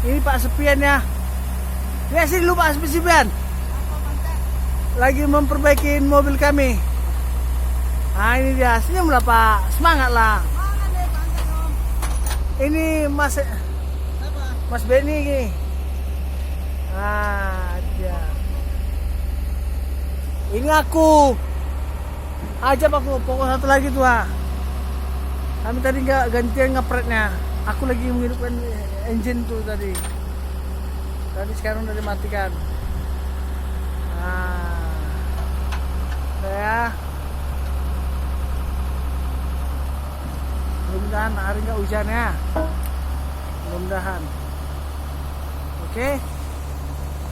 Ini Pak Sepian ya. Ya sini dulu Pak Sepian. Lagi memperbaiki mobil kami. Nah ini dia, senyum lah Pak, semangat lah. Ini Mas Benny ini. Ah, dia. Ini aku. Ajab aku, pokok satu lagi tuh ah. Kami tadi nggak gantian ngepretnya. Aku lagi menghidupkan engine tuh tadi. Tadi sekarang udah dimatikan. Nah, saya mudah-mudahan hari nggak hujan ya. Mudah-mudahan. Oke.